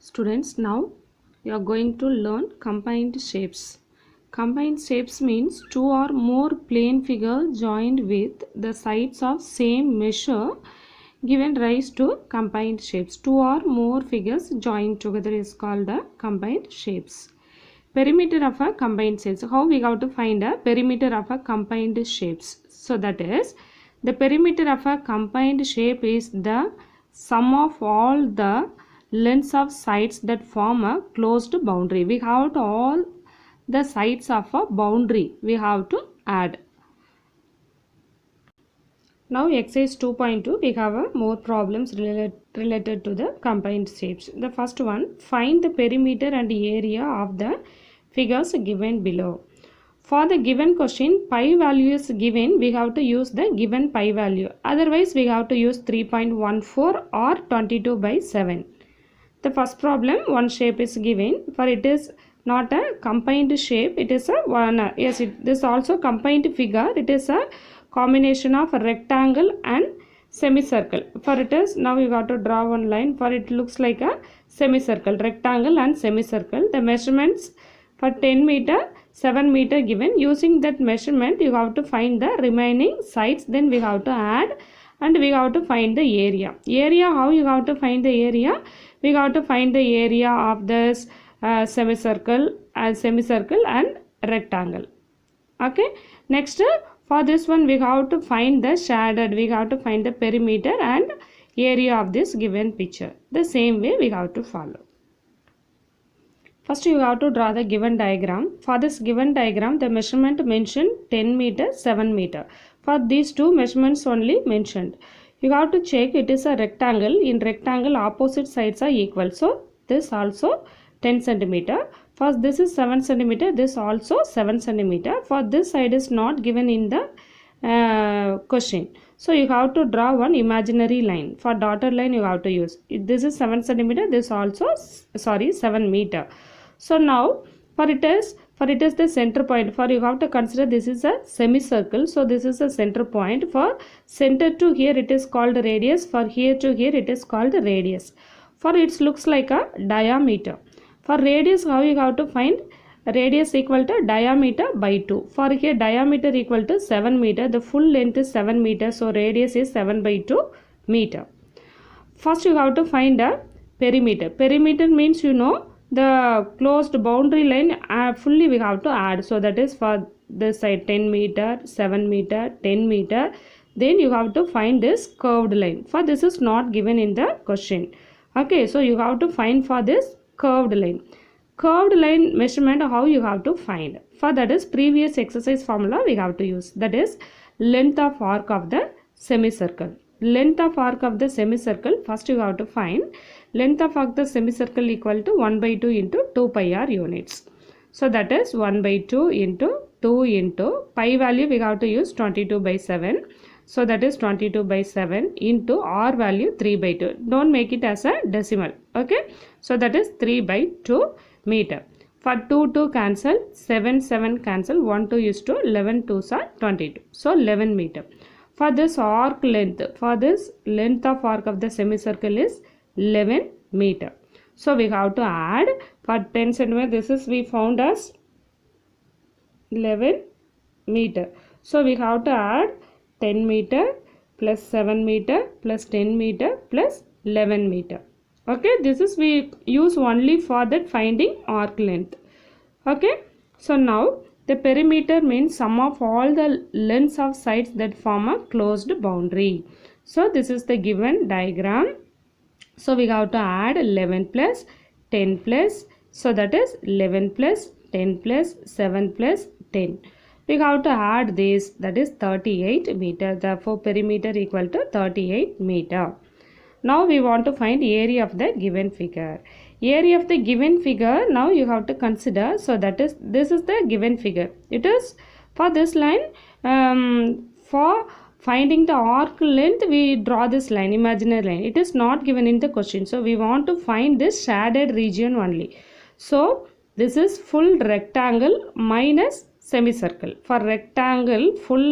Students, now you are going to learn combined shapes. Combined shapes means two or more plane figures joined with the sides of same measure given rise to combined shapes. Two or more figures joined together is called a combined shapes. Perimeter of a combined shapes. How we have to find a perimeter of a combined shapes? So that is, the perimeter of a combined shape is the sum of all the lengths of sides that form a closed boundary. We have to all the sides of a boundary we have to add. Now exercise 2.2 we have more problems related to the combined shapes. The first one, find the perimeter and area of the figures given below. For the given question, pi value is given, we have to use the given pi value. Otherwise we have to use 3.14 or 22/7. The first problem, one shape is given, for it is not a combined shape, it is a one, yes, this also combined figure, it is a combination of a rectangle and semicircle. For it is, now you got to draw one line, for it looks like a semicircle, rectangle and semicircle. The measurements for 10 meter, 7 meter given. Using that measurement, you have to find the remaining sides, then we have to add and we have to find the area. Area, how you have to find the area? We have to find the area of this semicircle and rectangle. Okay. Next, for this one we have to find the shaded, we have to find the perimeter and area of this given picture. The same way we have to follow. First you have to draw the given diagram. For this given diagram, the measurement mentioned 10 meter, 7 meter. For these two measurements only mentioned. You have to check it is a rectangle. In rectangle, opposite sides are equal. So this also 10 centimeter. For this is 7 centimeter. This also 7 centimeter. For this side is not given in the question. So you have to draw one imaginary line. For dotted line you have to use. This is 7 centimeter. This also 7 meter. So now for it is the center point. For you have to consider this is a semicircle. So this is a center point. For center to here it is called radius. For here to here it is called radius. For it looks like a diameter. For radius, how you have to find? Radius equal to diameter by 2. For here diameter equal to 7 meter. The full length is 7 meter. So radius is 7/2 meter. First you have to find a perimeter. Perimeter means you know the closed boundary line fully we have to add. So that is for this side 10 meter, 7 meter, 10 meter. Then you have to find this curved line. For this is not given in the question. Okay, so you have to find for this curved line. Curved line measurement, how you have to find? For that is previous exercise formula we have to use. That is length of arc of the semicircle. Length of arc of the semicircle, first you have to find length of arc of the semicircle equal to 1/2 into 2 pi r units. So that is 1/2 into 2 into pi value we have to use 22/7. So that is 22/7 into r value 3/2. Don't make it as a decimal. Okay. So that is 3/2 meter. For 2 cancel, 7 cancel, 1 2 is to 11 2s are 22. So 11 meter. For this arc length, for this length of arc of the semicircle is 11 meter. So we have to add for 10 centimeter. This is we found as 11 meter. So we have to add 10 meter plus 7 meter plus 10 meter plus 11 meter. Okay, this is we use only for that finding arc length. Okay, so now the perimeter means sum of all the lengths of sides that form a closed boundary. So this is the given diagram. So we have to add 11 plus 10 plus, so that is 11 plus 10 plus 7 plus 10. We have to add this, that is 38 meter. Therefore perimeter equal to 38 meter. Now we want to find area of the given figure. Area of the given figure, now you have to consider. So that is, this is the given figure. It is for this line, for finding the arc length we draw this line, imaginary line. It is not given in the question. So we want to find this shaded region only. So this is full rectangle minus semicircle. For rectangle full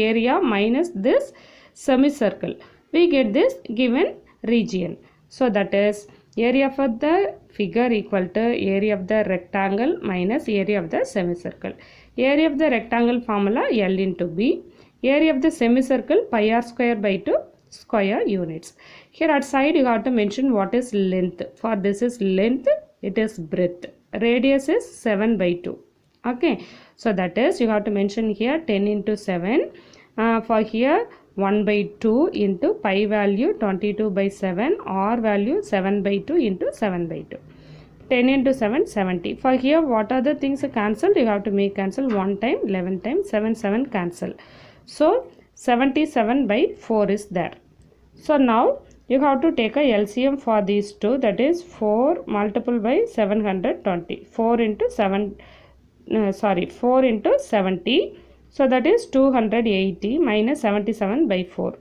area minus this semicircle, we get this given region. So that is Area for the figure equal to area of the rectangle minus area of the semicircle. Area of the rectangle formula L into B. Area of the semicircle pi r square by 2 square units. Here at side you have to mention what is length. For this is length, it is breadth. Radius is 7 by 2. Okay, so that is you have to mention here 10 into 7. For here 1 by 2 into pi value 22 by 7, r value 7 by 2 into 7 by 2. 10 into 7, 70. For here what are the things cancelled? You have to make cancel 1 time, 11 times, 7, 7 cancel. So 77 by 4 is there. So now you have to take a LCM for these two, that is 4 multiplied by 720. 4 into 70. So that is 280 minus 77 by 4.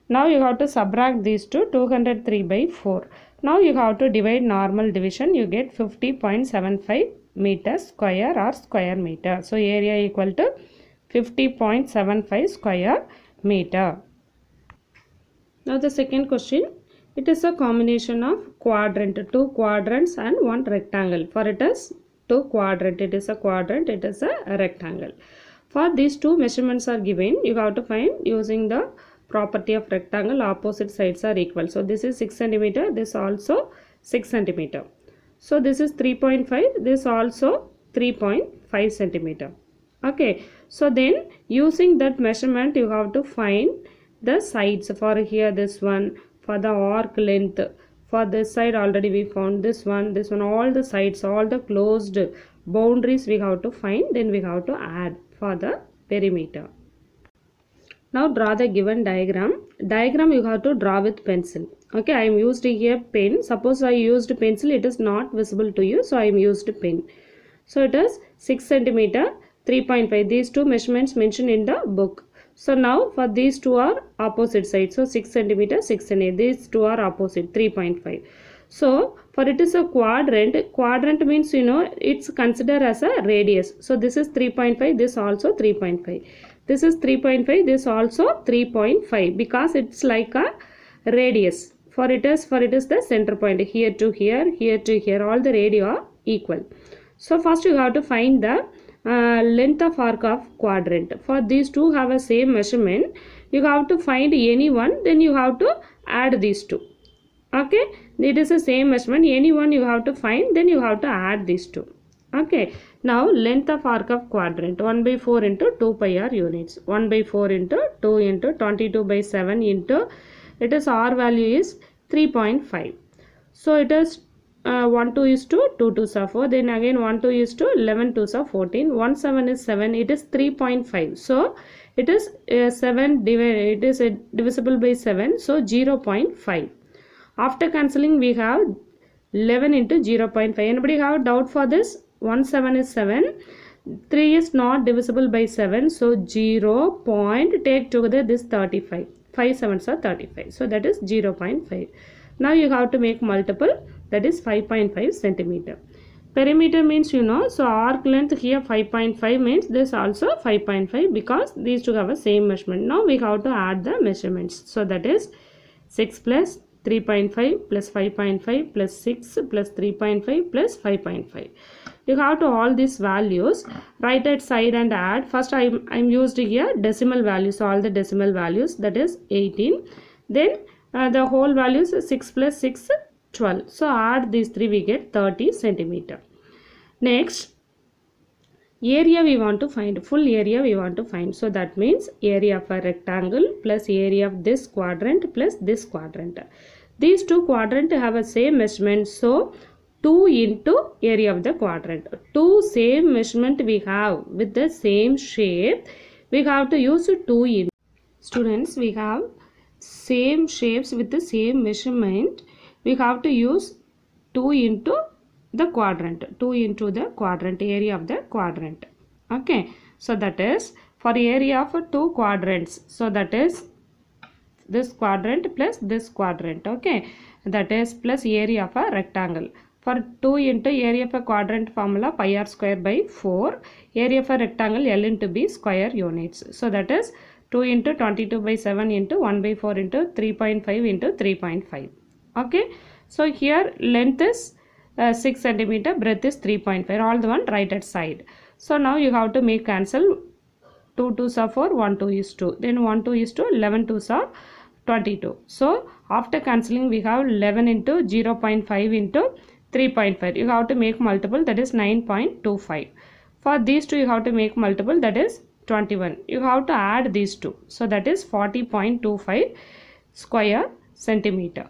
Now you have to subtract these two, 203 by 4. Now you have to divide normal division, you get 50.75 meters square or square meter. So area equal to 50.75 square meter. Now the second question, it is a combination of quadrant, 2 quadrants and 1 rectangle. For it is 2 quadrant, it is a quadrant, it is a rectangle. For these two measurements are given, you have to find using the property of rectangle, opposite sides are equal. So this is 6 cm, this also 6 cm. So this is 3.5, this also 3.5 cm. Okay, so then using that measurement you have to find the sides. For here this one, for the arc length, for this side already we found this one, all the sides, all the closed boundaries we have to find, then we have to add for the perimeter. Now draw the given diagram. Diagram you have to draw with pencil. Okay, I am used here pen. Suppose I used pencil, it is not visible to you, so I am used pen. So it is 6 cm, 3.5. These two measurements mentioned in the book. So now for these two are opposite sides. So 6 cm, 6 cm. These two are opposite, 3.5. So for it is a quadrant. Quadrant means it's considered as a radius. So this is 3.5. This also 3.5. This is 3.5. This also 3.5 because it's like a radius. For it is the center point, here to here, here to here. All the radii are equal. So first you have to find the length of arc of quadrant. For these two have a same measurement, you have to find any one, then you have to add these two. Okay, it is the same measurement, any one you have to find, then you have to add these two. Okay, now length of arc of quadrant, 1 by 4 into 2 pi r units. 1 by 4 into 2 into 22 by 7 into, it is r value is 3.5. So it is 1 2 is to 2 2s are 4, then again 1 2 is to 11 2s are 14, 1 7 is 7, it is 3.5. So it is 7 divided, it is divisible by 7, so 0.5. After cancelling we have 11 into 0.5. Anybody have a doubt for this? 1 7 is 7, 3 is not divisible by 7, so 0 point, take together this 35, 5 7s are 35, so that is 0.5. Now you have to make multiple, that is 5.5 centimeter. Perimeter means so arc length here 5.5 means this also 5.5 because these two have a same measurement. Now we have to add the measurements. So that is 6 plus 3.5 plus 5.5 plus 6 plus 3.5 plus 5.5. You have to all these values right at side and add. First I'm used here decimal values, so all the decimal values, that is 18. Then the whole values 6 plus 6 12. So add these three, we get 30 centimeter. Next, area we want to find, full area we want to find. So that means area of a rectangle plus area of this quadrant plus this quadrant. These two quadrants have a same measurement, so 2 into area of the quadrant. Two same measurement we have with the same shape, we have to use 2 in. Students, we have same shapes with the same measurement, we have to use 2 into the quadrant, 2 into the quadrant, area of the quadrant. Okay, so that is for area of 2 quadrants, so that is this quadrant plus this quadrant. Okay, that is plus area of a rectangle. For 2 into area of a quadrant formula pi r square by 4, area of a rectangle L into B square units. So that is 2 into 22 by 7 into 1 by 4 into 3.5 into 3.5. Okay, So here length is 6 centimeter, breadth is 3.5, all the one right at side. So now you have to make cancel. 2 2s are 4, 1 2 is 2, then 1 2 is 2, 11 2s are 22. So after cancelling we have 11 into 0.5 into 3.5. You have to make multiple, that is 9.25. For these two you have to make multiple, that is 21. You have to add these two, so that is 40.25 square centimeter.